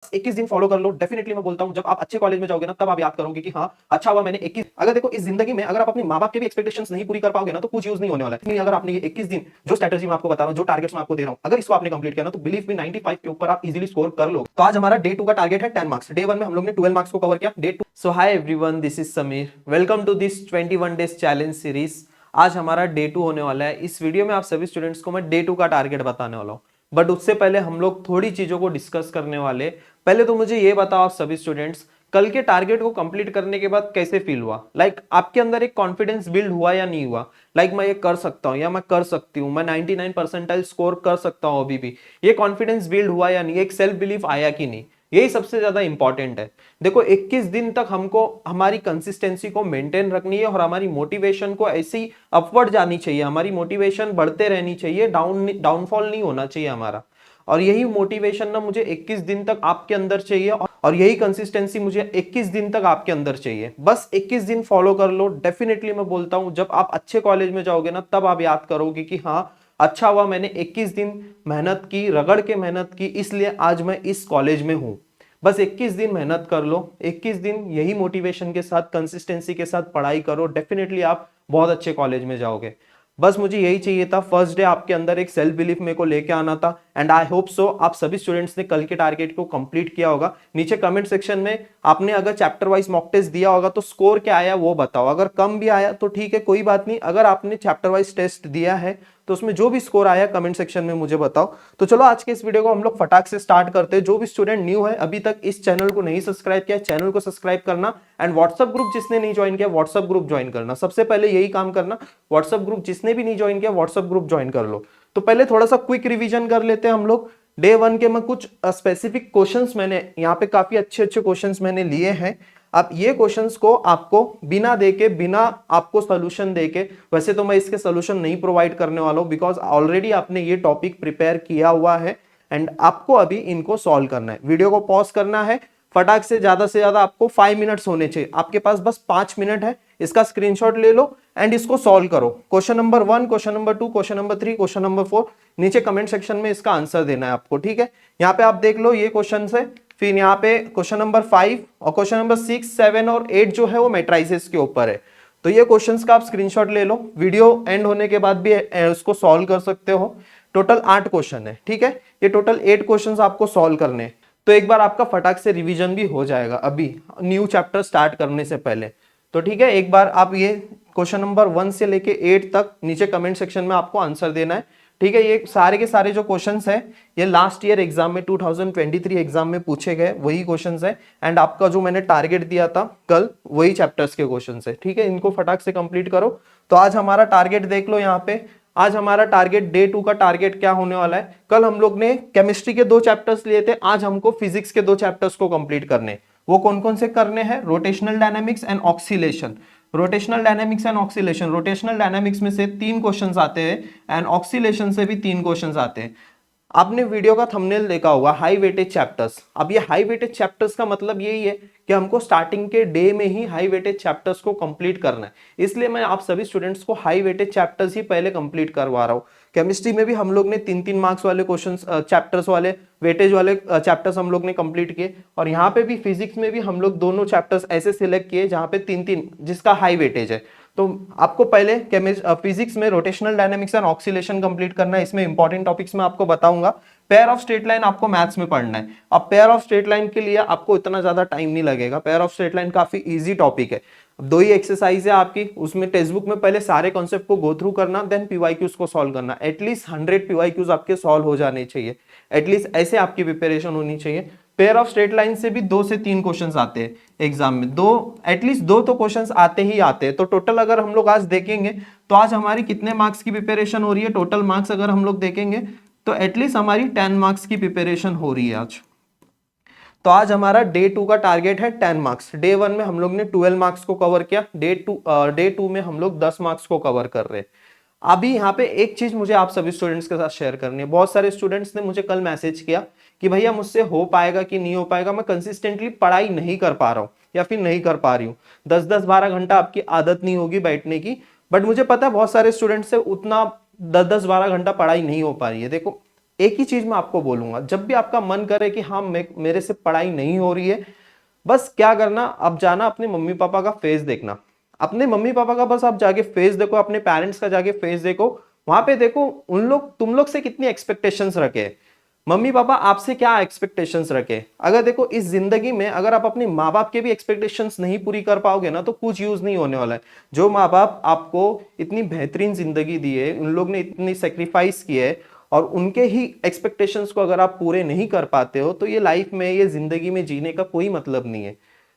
21 दिन फॉलो कर लो। डेफिनेटली मैं बोलता हूं जब आप अच्छे कॉलेज में जाओगे ना तब आप याद करोगे कि हाँ अच्छा हुआ मैंने 21। अगर देखो इस जिंदगी में अगर आप अपने माँ बाप के भी एक्सपेक्टेशंस नहीं पूरी कर पाओगे ना तो कुछ यूज नहीं होने वाला है। अगर आपने ये 21 दिन जो स्ट्रेटजी मैं आपको बता रहा हूँ, जो टारगेट्स मैं आपको दे रहा हूँ, अगर इसको आपने कंप्लीट किया ना तो बिलीव मी 95 के ऊपर आप इजीली स्कोर कर लो। तो आज हमारा डे 2 का टारगेट है 10 मार्क्स। डे 1 में हम लोग ने 12 मार्क्स को कवर किया। Day 2 so hi everyone, this is Sameer. Welcome to this 21 days challenge series. आज हमारा डे 2 होने वाला है। इस वीडियो में आप सभी स्टूडेंट्स को मैं डे 2 का टारगेट बताने वाला हूँ, बट उससे पहले हम लोग थोड़ी चीजों को डिस्कस करने वाले। पहले तो मुझे ये बताओ आप सभी स्टूडेंट्स, कल के टारगेट को कंप्लीट करने के बाद कैसे फील हुआ? आपके अंदर एक कॉन्फिडेंस बिल्ड हुआ या नहीं हुआ? मैं ये कर सकता हूँ या मैं कर सकती हूँ, मैं 99 परसेंटाइल स्कोर कर सकता हूँ अभी भी। ये कॉन्फिडेंस बिल्ड हुआ या नहीं? एक सेल्फ बिलीफ आया कि नहीं? यही सबसे ज्यादा इंपॉर्टेंट है। देखो 21 दिन तक हमको हमारी कंसिस्टेंसी को मेंटेन रखनी है और हमारी मोटिवेशन को ऐसी अपवर्ड जानी चाहिए। हमारी मोटिवेशन बढ़ते रहनी चाहिए, डाउनफॉल नहीं होना चाहिए हमारा। और यही मोटिवेशन ना मुझे 21 दिन तक आपके अंदर चाहिए और यही कंसिस्टेंसी मुझे 21 दिन तक आपके अंदर चाहिए। बस 21 दिन फॉलो कर लो। डेफिनेटली मैं बोलता हूं जब आप अच्छे कॉलेज में जाओगे ना तब आप याद करोगे कि हाँ अच्छा हुआ मैंने 21 दिन मेहनत की, रगड़ के मेहनत की, इसलिए आज मैं इस कॉलेज में हूं। बस 21 दिन मेहनत कर लो। 21 दिन यही मोटिवेशन के साथ, कंसिस्टेंसी के साथ पढ़ाई करो। डेफिनेटली आप बहुत अच्छे कॉलेज में जाओगे। बस मुझे यही चाहिए था। फर्स्ट डे आपके अंदर एक सेल्फ बिलीफ मेरे को लेके आना था एंड आई होप सो आप सभी स्टूडेंट्स ने कल के टारगेट को कंप्लीट किया होगा। नीचे कमेंट सेक्शन में आपने अगर चैप्टर वाइज मॉक टेस्ट दिया होगा तो स्कोर क्या आया वो बताओ। अगर कम भी आया तो ठीक है, कोई बात नहीं। अगर आपने चैप्टर वाइज टेस्ट दिया है तो उसमें जो भी स्कोर आया कमेंट सेक्शन में मुझे बताओ। तो चलो आज के इस वीडियो को हम लोग फटाक से स्टार्ट करते हैं। जो भी स्टूडेंट न्यू है, अभी तक इस चैनल को नहीं सब्सक्राइब किया, चैनल को सब्सक्राइब करना एंड व्हाट्सएप ग्रुप जिसने नहीं ज्वाइन किया व्हाट्सएप ग्रुप ज्वाइन करना। सबसे पहले यही काम करना, व्हाट्सएप ग्रुप जिसने भी नहीं ज्वाइन किया व्हाट्सएप ग्रुप ज्वाइन कर लो। तो पहले थोड़ा सा क्विक रिवीजन कर लेते हैं हम लोग। डे 1 के मैं कुछ स्पेसिफिक क्वेश्चंस मैंने यहाँ पे काफी अच्छे अच्छे क्वेश्चंस मैंने लिए हैं। अब ये क्वेश्चंस को आपको बिना देके, बिना आपको सोल्यूशन देके, वैसे तो मैं इसके सोल्यूशन नहीं प्रोवाइड करने वाला हूं बिकॉज ऑलरेडी आपने ये टॉपिक प्रिपेयर किया हुआ है एंड आपको अभी इनको सॉल्व करना है। वीडियो को पॉज करना है फटाक से ज्यादा आपको 5 मिनट्स होने चाहिए। आपके पास बस 5 मिनट है, इसका स्क्रीनशॉट ले लो एंड इसको सॉल्व करो। Question number 1, question number 2, question number 3, question number 4 नीचे कमेंट सेक्शन में इसका आंसर देना है आपको, ठीक है। यहाँ पे आप देख लो ये क्वेश्चन है, फिर यहाँ पे क्वेश्चन नंबर 5 और क्वेश्चन नंबर 6, 7 और 8 जो है वो मैट्रिसेस के ऊपर है। तो ये क्वेश्चंस का आप स्क्रीनशॉट ले लो। वीडियो एंड होने के बाद भी उसको सॉल्व कर सकते हो। टोटल 8 क्वेश्चन है, ठीक है। ये टोटल 8 क्वेश्चंस आपको सॉल्व करने हैं। तो एक बार आपका फटाक से रिवीजन भी हो जाएगा अभी न्यू चैप्टर स्टार्ट करने से पहले। तो ठीक है, एक बार आप ये क्वेश्चन नंबर 1 से लेके 8 तक नीचे कमेंट सेक्शन में आपको आंसर देना है, ठीक है। ये सारे के सारे जो क्वेश्चंस हैं ये लास्ट ईयर एग्जाम में 2023 एग्जाम में पूछे गए वही क्वेश्चंस हैं एंड आपका जो मैंने टारगेट दिया था कल वही चैप्टर्स के क्वेश्चंस है, ठीक है। इनको फटाक से कंप्लीट करो। तो आज हमारा टारगेट देख लो यहाँ पे। आज हमारा टारगेट डे 2 का टारगेट क्या होने वाला है? कल हम लोग ने केमिस्ट्री के 2 चैप्टर्स लिए थे, आज हमको फिजिक्स के 2 चैप्टर्स को कंप्लीट करने। वो कौन कौन से करने हैं? Rotational dynamics and oscillation. Rotational dynamics and oscillation, rotational dynamics में से 3 क्वेश्चंस आते हैं एंड ऑक्सीलेशन से भी 3 क्वेश्चंस आते हैं। आपने वीडियो का थंबनेल देखा होगा, हाई वेटेज चैप्टर्स। अब ये हाई वेटेज चैप्टर्स का मतलब यही है कि हमको स्टार्टिंग के डे में ही हाई वेटेज चैप्टर्स को कंप्लीट करना है। इसलिए मैं आप सभी स्टूडेंट्स को हाई वेटेज चैप्टर्स ही पहले कंप्लीट करवा रहा हूँ। केमिस्ट्री में भी हम लोग ने 3-3 मार्क्स वाले क्वेश्चन चैप्टर्स वाले वेटेज वाले चैप्टर्स हम लोग ने कंप्लीट किए और यहाँ पे भी फिजिक्स में भी हम लोग दोनों चैप्टर्स ऐसे सिलेक्ट किए जहाँ पे 3-3 जिसका हाई वेटेज है। तो आपको पहले फिजिक्स में rotational dynamics and oscillation complete करना है। इसमें इंपॉर्टेंट टॉपिक्स में आपको बताऊंगा। पेयर ऑफ स्ट्रेट लाइन आपको मैथ्स में पढ़ना है। अब पेयर ऑफ स्ट्रेट लाइन के लिए आपको इतना ज्यादा टाइम नहीं लगेगा। पेयर ऑफ स्ट्रेट लाइन काफी इजी टॉपिक है। 2 ही एक्सरसाइज है आपकी, उसमें टेक्स्ट बुक में पहले सारे कॉन्सेप्ट को गो थ्रू करना, देन पीवाईक्यूज को सॉल्व करना। एटलीस्ट 100 पीवाईक्यूज आपके सॉल्व हो जाने चाहिए, एटलीस्ट ऐसे आपकी प्रिपरेशन होनी चाहिए। पेयर ऑफ स्ट्रेट लाइन से भी 2 से 3 क्वेश्चंस आते हैं एग्जाम में, एटलीस्ट 2 तो क्वेश्चंस आते ही आते हैं। तो टोटल अगर हम लोग आज देखेंगे तो आज हमारी कितने मार्क्स की प्रिपरेशन हो रही है? टोटल मार्क्स अगर हम लोग देखेंगे तो एटलीस्ट हमारी 10 मार्क्स की प्रिपरेशन हो रही है आज। तो आज हमारा डे 2 का टारगेट है 10 मार्क्स। डे 1 में हम लोग ने 12 मार्क्स को कवर किया, डे 2 में हम लोग 10 मार्क्स को कवर कर रहे हैं। अभी यहाँ पे एक चीज मुझे आप सभी स्टूडेंट्स के साथ शेयर करनी है। बहुत सारे स्टूडेंट्स ने मुझे कल मैसेज किया कि भैया मुझसे हो पाएगा कि नहीं हो पाएगा, मैं कंसिस्टेंटली पढ़ाई नहीं कर पा रहा हूँ या फिर नहीं कर पा रही हूँ। 10-10, 12 घंटा आपकी आदत नहीं होगी बैठने की, बट मुझे पता है बहुत सारे स्टूडेंट्स से उतना 10-10, 12 घंटा पढ़ाई नहीं हो पा रही है। देखो एक ही चीज मैं आपको बोलूंगा, जब भी आपका मन करे कि हाँ मेरे से पढ़ाई नहीं हो रही है, बस क्या करना, आप जाना अपने मम्मी पापा का फेस देखना, अपने मम्मी पापा का बस आप जाके फेस देखो, अपने पेरेंट्स का जाके फेस देखो, वहां पे देखो उन लोग तुम लोग से कितनी एक्सपेक्टेशंस रखे हैं, मम्मी पापा आपसे क्या एक्सपेक्टेशंस रखे। अगर देखो इस जिंदगी में अगर आप अपने माँ बाप के भी एक्सपेक्टेशंस नहीं पूरी कर पाओगे ना, तो कुछ यूज नहीं होने वाला है। जो माँ बाप आपको इतनी बेहतरीन जिंदगी दी है, उन लोग ने इतनी सेक्रीफाइस की है, और उनके ही एक्सपेक्टेशंस को अगर आप पूरे नहीं कर पाते हो, तो ये लाइफ में, ये जिंदगी में जीने का कोई मतलब नहीं है।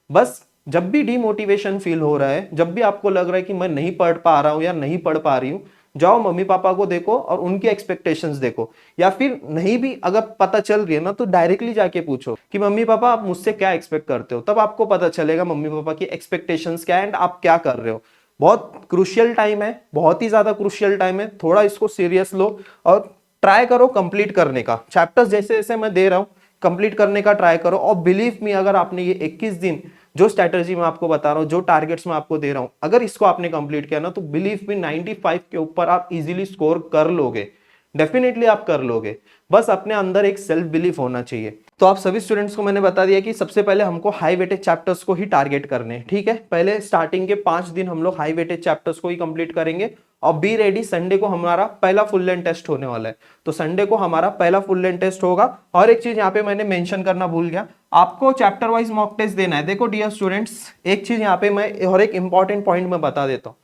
बस जब भी डिमोटिवेशन फील हो रहा है, जब भी आपको लग रहा है कि मैं नहीं पढ़ पा रहा हूं या नहीं पढ़ पा रही हूं, जाओ मम्मी पापा को देखो और उनकी एक्सपेक्टेशंस देखो, या फिर नहीं भी अगर पता चल रही है ना, तो डायरेक्टली जाके पूछो कि मम्मी पापा आप मुझसे क्या एक्सपेक्ट करते हो, तब आपको पता चलेगा मम्मी पापा की एक्सपेक्टेशंस क्या है एंड आप क्या कर रहे हो। बहुत क्रूशियल टाइम है, बहुत ही ज्यादा क्रूशियल टाइम है, थोड़ा इसको सीरियस लो और ट्राई करो कंप्लीट करने का। चैप्टर्स जैसे जैसे मैं दे रहा हूं कंप्लीट करने का ट्राई करो, और बिलीव मी अगर आपने ये 21 दिन जो स्ट्रेटजी मैं आपको बता रहा हूं, जो टारगेट्स मैं आपको दे रहा हूं, अगर इसको आपने कंप्लीट किया ना, तो बिलीव मी 95 के ऊपर आप इजीली स्कोर कर लोगे, डेफिनेटली आप कर लोगे। बस अपने अंदर एक सेल्फ बिलीफ होना चाहिए। तो आप सभी स्टूडेंट्स को मैंने बता दिया कि सबसे पहले हमको हाई वेटेज चैप्टर्स को ही टारगेट करने हैं, ठीक है। पहले स्टार्टिंग के 5 दिन हम लोग हाई वेटेज चैप्टर्स को ही कंप्लीट करेंगे, और बी रेडी, संडे को हमारा पहला फुल लेंथ टेस्ट होने वाला है, तो संडे को हमारा पहला फुल लेंथ टेस्ट होगा। और एक चीज यहाँ पे मैंने मेंशन करना भूल गया, आपको चैप्टर वाइज मॉक टेस्ट देना है। देखो डियर स्टूडेंट्स, एक चीज यहाँ पे मैं और एक इंपॉर्टेंट पॉइंट मैं बता देता हूँ,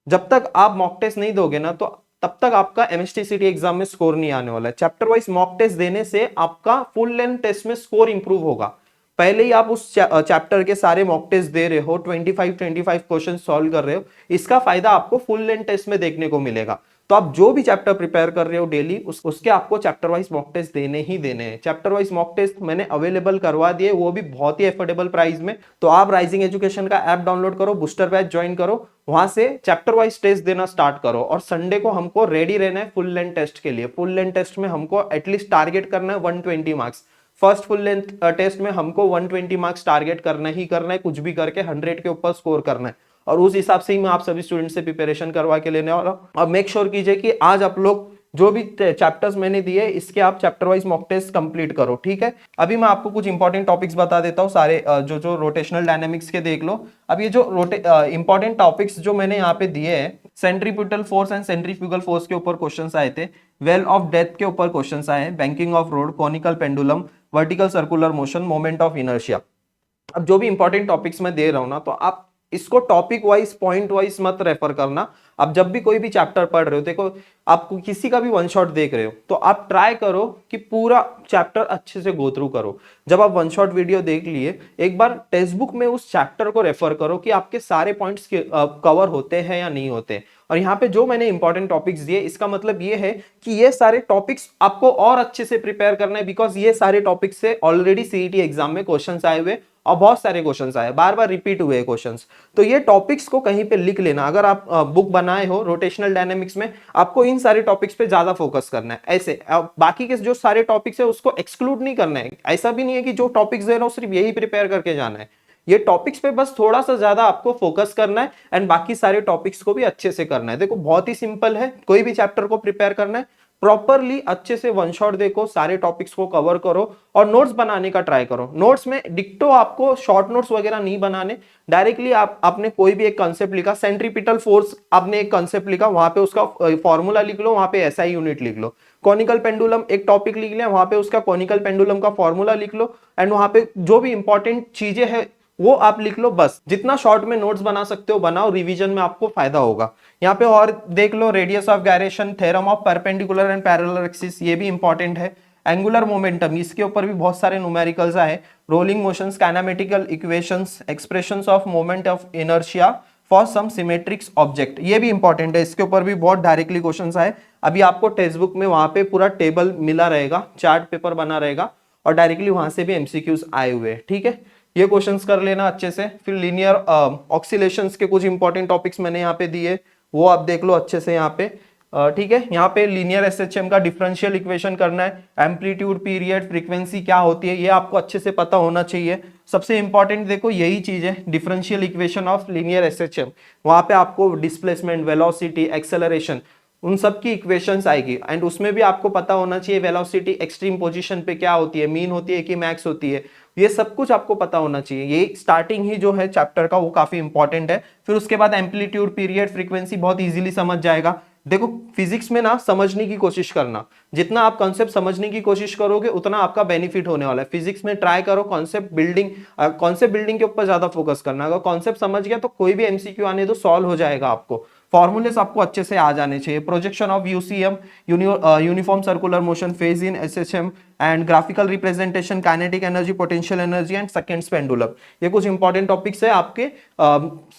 जब तक आप मॉक टेस्ट नहीं दोगे ना, तो तब तक आपका एमएसटीसीटी एग्जाम में स्कोर नहीं आने वाला है। चैप्टर वाइज मॉक टेस्ट देने से आपका फुल लेंथ टेस्ट में स्कोर इंप्रूव होगा। पहले ही आप उस चैप्टर के सारे मॉक टेस्ट दे रहे हो, 25 क्वेश्चन सॉल्व कर रहे हो, इसका फायदा आपको फुल लेंथ टेस्ट में देखने को मिलेगा। तो आप जो भी चैप्टर प्रिपेयर कर रहे हो डेली, उसके आपको चैप्टर वाइज मॉक टेस्ट देने ही देने हैं। चैप्टर वाइज मॉक टेस्ट मैंने अवेलेबल करवा दिए, वो भी बहुत ही अफोर्डेबल प्राइस में। तो आप राइजिंग एजुकेशन का ऐप डाउनलोड करो, बूस्टर बैच ज्वाइन करो, वहां से चैप्टर वाइज टेस्ट देना स्टार्ट करो, और संडे को हमको रेडी रहना है फुल लेंथ टेस्ट के लिए। फुल लेंथ टेस्ट में हमको एटलीस्ट टारगेट करना है 120 marks. First full length test में हमको 120 मार्क्स टारगेट करना ही करना है, कुछ भी करके 100 के ऊपर स्कोर करना है, और उस हिसाब से ही मैं आप सभी स्टूडेंट से प्रिपरेशन करवा के लेने वाला हूं। और मेक श्योर कीजिए कि आज आप लोग जो भी चैप्टर्स मैंने दिए, इसके आप chapter wise mock test complete करो, ठीक है। अभी मैं आपको कुछ इंपॉर्टेंट टॉपिक्स बता देता हूँ, सारे जो रोटेशनल डायनामिक्स के देख लो। अब ये जो इंपॉर्टेंट टॉपिक्स जो मैंने यहाँ पे दिए हैं, centripetal force and centrifugal force के ऊपर क्वेश्चंस आए थे, वेल ऑफ डेथ के ऊपर क्वेश्चंस आए हैं, banking of road, conical pendulum, vertical circular motion, moment of inertia. अब जो भी इंपॉर्टेंट टॉपिक्स मैं दे रहा हूं ना, तो आप इसको टॉपिक वाइज, पॉइंट वाइज मत रेफर करना। आप जब भी कोई भी चैप्टर पढ़ रहे हो, देखो आपको किसी का भी वन शॉट देख रहे हो, तो आप ट्राई करो कि पूरा चैप्टर अच्छे से गो थ्रू करो। जब आप वन शॉट वीडियो देख लिए, एक बार टेक्स्ट बुक में उस चैप्टर को रेफर करो कि आपके सारे पॉइंट्स कवर होते हैं या नहीं होते। और यहाँ पे जो मैंने इंपॉर्टेंट टॉपिक्स दिए, इसका मतलब ये है कि ये सारे टॉपिक्स आपको और अच्छे से प्रिपेयर करना है, बिकॉज ये सारे टॉपिक्स से ऑलरेडी सीईटी एग्जाम में क्वेश्चंस आए हुए, और बहुत सारे क्वेश्चंस आए, बार बार रिपीट हुए क्वेश्चंस। तो ये टॉपिक्स को कहीं पे लिख लेना। अगर आप बुक बनाए हो रोटेशनल डायनेमिक्स में, आपको इन सारे टॉपिक्स पे ज्यादा फोकस करना है। ऐसे बाकी के जो सारे टॉपिक्स है उसको एक्सक्लूड नहीं करना है। ऐसा भी नहीं है कि जो टॉपिक्स दे रहा हूं सिर्फ यही प्रिपेयर करके जाना है। ये टॉपिक्स पे बस थोड़ा सा ज्यादा आपको फोकस करना है, एंड बाकी सारे टॉपिक्स को भी अच्छे से करना है। देखो बहुत ही सिंपल है, कोई भी चैप्टर को प्रिपेयर करना है प्रॉपरली, अच्छे से वन शॉट देखो, सारे टॉपिक्स को कवर करो, और नोट्स बनाने का ट्राई करो। नोट्स में डिक्टो आपको शॉर्ट नोट्स वगैरह नहीं बनाने, डायरेक्टली आपने कोई भी एक कॉन्सेप्ट लिखा, सेंट्रीपिटल फोर्स आपने एक कॉन्सेप्ट लिखा, वहां पे उसका फॉर्मूला लिख लो, वहां पे एसआई यूनिट लिख लो। कॉनिकल पेंडुलम एक टॉपिक लिख लिया, वहां पे उसका कॉनिकल पेंडुलम का फॉर्मूला लिख लो, एंड वहां पे जो भी इंपॉर्टेंट चीजें हैं वो आप लिख लो। बस जितना शॉर्ट में नोट्स बना सकते हो बनाओ, रिवीजन में आपको फायदा होगा। यहाँ पे और देख लो, radius of gyration, theorem of perpendicular and parallel axis, ये भी इंपॉर्टेंट है। एंगुलर मोमेंटम, इसके ऊपर भी बहुत सारे न्यूमेरिकल्स आए। Rolling motions, kinematical equations, expressions of moment of inertia for some symmetrics object, ये भी इंपॉर्टेंट है। इसके ऊपर भी बहुत डायरेक्टली क्वेश्चंस आए। अभी आपको टेक्स्ट बुक में वहां पे पूरा टेबल मिला रहेगा, चार्ट पेपर बना रहेगा, और डायरेक्टली वहां से भी एमसीक्यूज आए हुए, ठीक है। ये क्वेश्चंस कर लेना अच्छे से। फिर लीनियर ऑक्सीलेशंस के कुछ इंपॉर्टेंट टॉपिक्स मैंने यहाँ पे दिए, वो आप देख लो अच्छे से यहाँ पे, ठीक है। यहाँ पे लीनियर एसएचएम का डिफरेंशियल इक्वेशन करना है, एम्पलीट्यूड, पीरियड, फ्रीक्वेंसी क्या होती है, ये आपको अच्छे से पता होना चाहिए। सबसे इंपॉर्टेंट देखो यही चीज है, differential equation of linear SHM. वहां पे आपको डिस्प्लेसमेंट, वेलोसिटी, एक्सेलरेशन, उन सब की इक्वेशंस आएगी एंड उसमें भी आपको पता होना चाहिए वेलोसिटी एक्सट्रीम पोजीशन पे क्या होती है, मीन होती है कि मैक्स होती है, ये सब कुछ आपको पता होना चाहिए। ये स्टार्टिंग ही जो है चैप्टर का वो काफी इंपॉर्टेंट है। फिर उसके बाद एम्पलीट्यूड, पीरियड, फ्रीक्वेंसी बहुत इजीली समझ जाएगा। देखो फिजिक्स में ना समझने की कोशिश करना, जितना आप कॉन्सेप्ट समझने की कोशिश करोगे उतना आपका बेनिफिट होने वाला है। फिजिक्स में ट्राई करो कॉन्सेप्ट बिल्डिंग के ऊपर ज्यादा फोकस करना। अगर कॉन्सेप्ट समझ गया तो कोई भी एमसीक्यू आने तो सॉल्व हो जाएगा आपको। फॉर्मूलेस आपको अच्छे से आ जाने चाहिए। Projection of UCM, uniform circular motion, phase in, SHM and graphical representation, kinetic energy, potential energy and seconds pendulum, ये कुछ इंपॉर्टेंट टॉपिक्स है आपके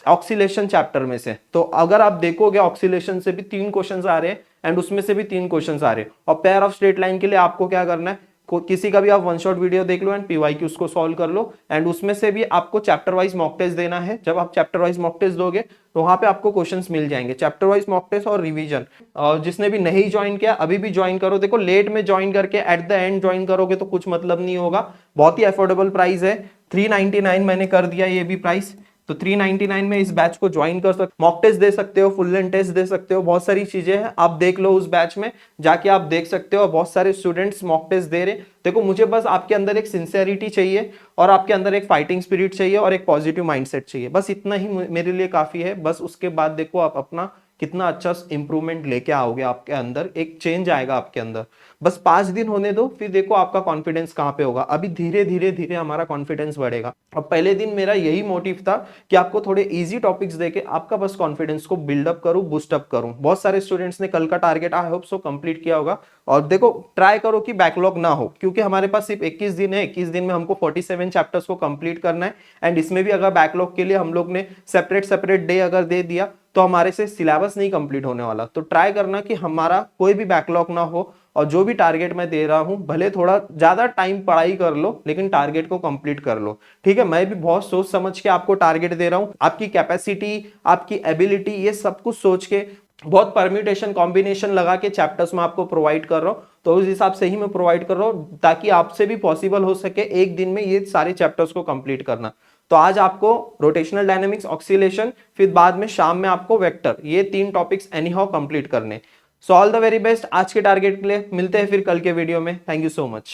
ऑक्सीलेशन चैप्टर में से। तो अगर आप देखोगे ऑक्सीलेशन से भी 3 क्वेश्चंस आ रहे हैं एंड उसमें से भी 3 क्वेश्चंस आ रहे हैं। और पेयर ऑफ स्ट्रेट लाइन के लिए आपको क्या करना है, किसी का भी आप वन शॉट वीडियो देख लो एंड पीवाईक्यू उसको सॉल्व कर लो एंड उसमें से भी आपको चैप्टर वाइज मॉक टेस्ट देना है। जब आप चैप्टर वाइज मॉक टेस्ट दोगे तो वहां पे आपको क्वेश्चंस मिल जाएंगे। चैप्टर वाइज मॉक टेस्ट और रिवीजन, और जिसने भी नहीं ज्वाइन किया अभी भी ज्वाइन करो। देखो लेट में ज्वाइन करके एट द एंड ज्वाइन करोगे तो कुछ मतलब नहीं होगा। बहुत ही अफोर्डेबल प्राइस है, 399 मैंने कर दिया ये भी प्राइस। तो 399 में इस बैच को ज्वाइन कर सकते, मॉक टेस्ट दे सकते हो, फुल लेंथ टेस्ट दे सकते हो, बहुत सारी चीजें हैं। आप देख लो उस बैच में जाके, आप देख सकते हो। बहुत सारे स्टूडेंट्स मॉक टेस्ट दे रहे। देखो मुझे बस आपके अंदर एक सिंसेरिटी चाहिए और आपके अंदर एक फाइटिंग स्पिरिट चाहिए और एक पॉजिटिव माइंडसेट चाहिए। बस इतना ही मेरे लिए काफी है। बस उसके बाद देखो आप अपना कितना अच्छा इंप्रूवमेंट लेके आओगे, आपके अंदर एक चेंज आएगा आपके अंदर। बस 5 दिन होने दो, फिर देखो आपका कॉन्फिडेंस कहां पे होगा। अभी धीरे धीरे धीरे हमारा कॉन्फिडेंस बढ़ेगा। और पहले दिन मेरा यही मोटिव था कि आपको थोड़े इजी टॉपिक्स देके आपका बस कॉन्फिडेंस को बिल्डअप करूं, बूस्टअप करूं। बहुत सारे स्टूडेंट्स ने कल का target I hope so complete किया होगा। और देखो ट्राई करो कि बैकलॉग ना हो, क्योंकि हमारे पास सिर्फ 21 दिन है। 21 दिन में हमको 47 चैप्टर्स को कंप्लीट करना है एंड इसमें भी अगर बैकलॉग के लिए हम लोग ने सेपरेट डे अगर दे दिया तो हमारे से सिलेबस नहीं कंप्लीट होने वाला। तो ट्राई करना कि हमारा कोई भी बैकलॉग ना हो और जो भी टारगेट मैं दे रहा हूं, भले थोड़ा ज्यादा टाइम पढ़ाई कर लो लेकिन टारगेट को कंप्लीट कर लो। ठीक है, मैं भी बहुत सोच समझ के आपको टारगेट दे रहा हूं। आपकी कैपेसिटी, आपकी एबिलिटी, ये सब कुछ सोच के बहुत परम्यूटेशन कॉम्बिनेशन लगा के चैप्टर्स में आपको प्रोवाइड कर रहा हूं। तो उस हिसाब से ही मैं प्रोवाइड कर रहा हूं ताकि आपसे भी पॉसिबल हो सके एक दिन में ये सारे चैप्टर्स को कंप्लीट करना। तो आज आपको रोटेशनल डायनेमिक्स, ऑक्सीलेशन, फिर बाद में शाम में आपको वेक्टर, ये 3 टॉपिक्स एनी हाउ कंप्लीट करने। So all the very best आज के टारगेट के लिए। मिलते हैं फिर कल के वीडियो में। Thank you so much.